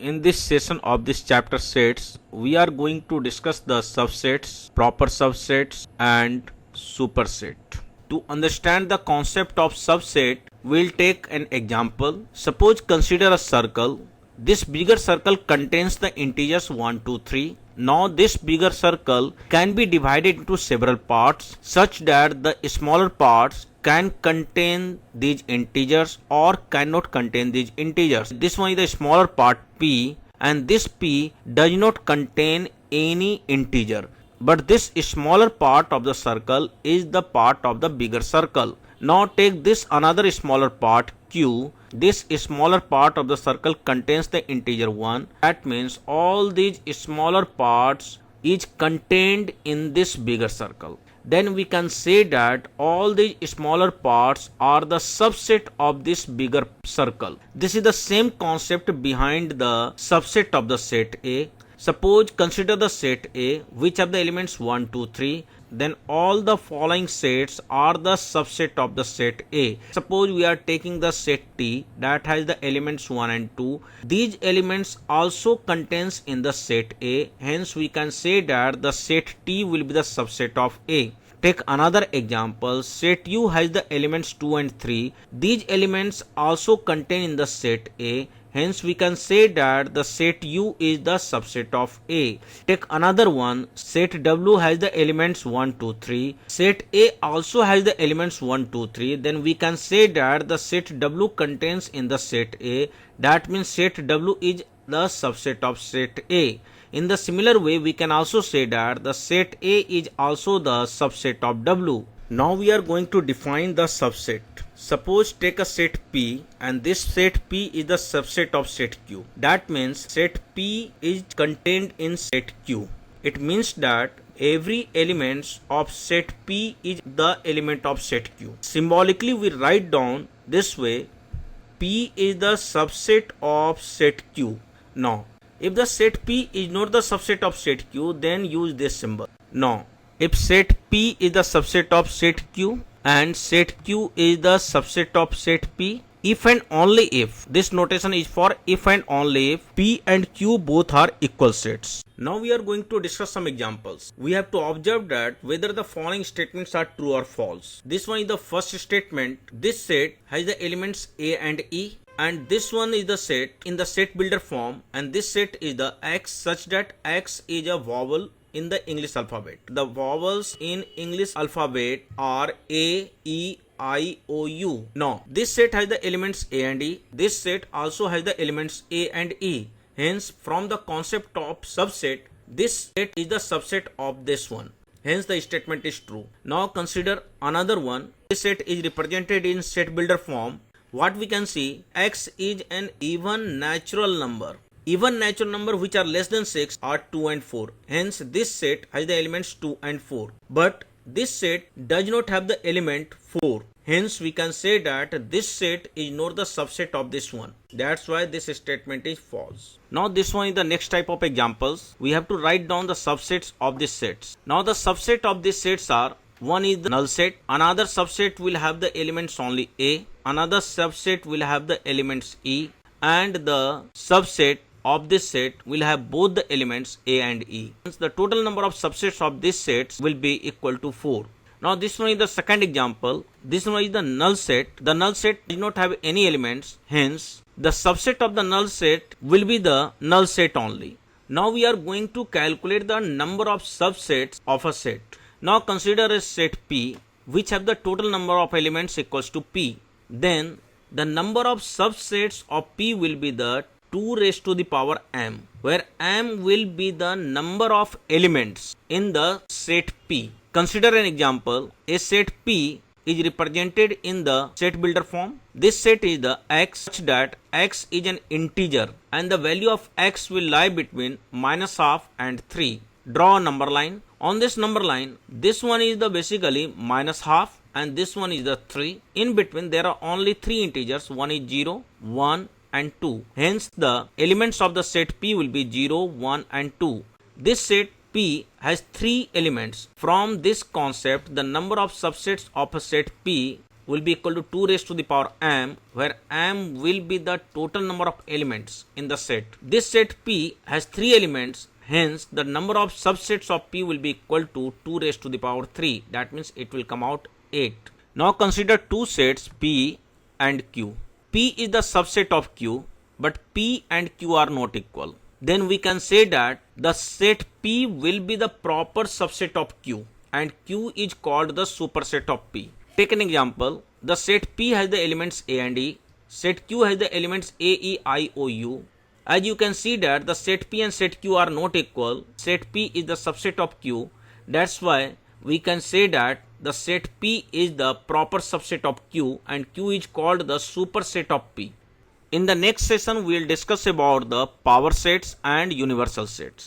In this session of this chapter sets, we are going to discuss the subsets, proper subsets and superset. To understand the concept of subset, we'll take an example. Suppose consider a circle. This bigger circle contains the integers 1, 2, 3. Now this bigger circle can be divided into several parts such that the smaller parts can contain these integers or cannot contain these integers. This one is the smaller part P, and this P does not contain any integer. But this smaller part of the circle is the part of the bigger circle. Now take this another smaller part Q. This smaller part of the circle contains the integer 1. That means all these smaller parts is contained in this bigger circle. Then we can say that all these smaller parts are the subset of this bigger circle. This is the same concept behind the subset of the set A. Suppose consider the set A which have the elements 1, 2, 3. Then all the following sets are the subset of the set A. Suppose we are taking the set T that has the elements 1 and 2. These elements also contains in the set A. Hence we can say that the set T will be the subset of A. Take another example. Set U has the elements 2 and 3. These elements also contain in the set A. Hence we can say that the set U is the subset of A. Take another one. Set W has the elements 1, 2, 3. Set A also has the elements 1, 2, 3. Then we can say that the set W contains in the set A. That means set W is the subset of set A. In the similar way, we can also say that the set A is also the subset of W. Now we are going to define the subset. Suppose take a set P, and this set P is the subset of set Q. That means set P is contained in set Q. It means that every element of set P is the element of set Q. Symbolically we write down this way: P is the subset of set Q. Now if the set P is not the subset of set Q, then use this symbol. Now if set P is the subset of set Q and set Q is the subset of set P, if and only if, this notation is for if and only if P and Q both are equal sets. Now we are going to discuss some examples. We have to observe that whether the following statements are true or false. This one is the first statement. This set has the elements A and E, and this one is the set in the set builder form, and this set is the X such that X is a vowel in the English alphabet. The vowels in English alphabet are A, E, I, O, U. Now this set has the elements A and E. This set also has the elements A and E. Hence from the concept of subset, this set is the subset of this one. Hence the statement is true. Now consider another one. This set is represented in set builder form. What we can see, X is an even natural number. Even natural number which are less than 6 are 2 and 4. Hence this set has the elements 2 and 4. But this set does not have the element 4. Hence we can say that this set is not the subset of this one. That's why this statement is false. Now this one is the next type of examples. We have to write down the subsets of these sets. Now the subset of these sets are: one is the null set, another subset will have the elements only A, another subset will have the elements E, and the subset of this set will have both the elements A and E. Hence the total number of subsets of these sets will be equal to 4. Now this one is the second example. This one is the null set. The null set does not have any elements. Hence the subset of the null set will be the null set only. Now we are going to calculate the number of subsets of a set. Now consider a set P which have the total number of elements equals to P. Then the number of subsets of P will be the 2 raised to the power m, where m will be the number of elements in the set P. Consider an example. A set P is represented in the set builder form. This set is the X such that X is an integer and the value of X will lie between -12 and 3. Draw a number line. On this number line, this one is the basically -12 and this one is the 3. In between there are only 3 integers. One is 0, 1 and 2. Hence the elements of the set P will be 0, 1 and 2. This set P has 3 elements. From this concept, the number of subsets of a set P will be equal to 2 raised to the power m, where m will be the total number of elements in the set. This set P has 3 elements, hence the number of subsets of P will be equal to 2 raised to the power 3. That means it will come out 8. Now consider two sets P and Q. P is the subset of Q, but P and Q are not equal. Then we can say that the set P will be the proper subset of Q, and Q is called the superset of P. Take an example. The set P has the elements A and E. Set Q has the elements A, E, I, O, U. As you can see that the set P and set Q are not equal. Set P is the subset of Q. That's why we can say that the set P is the proper subset of Q, and Q is called the superset of P. In the next session, we will discuss about the power sets and universal sets.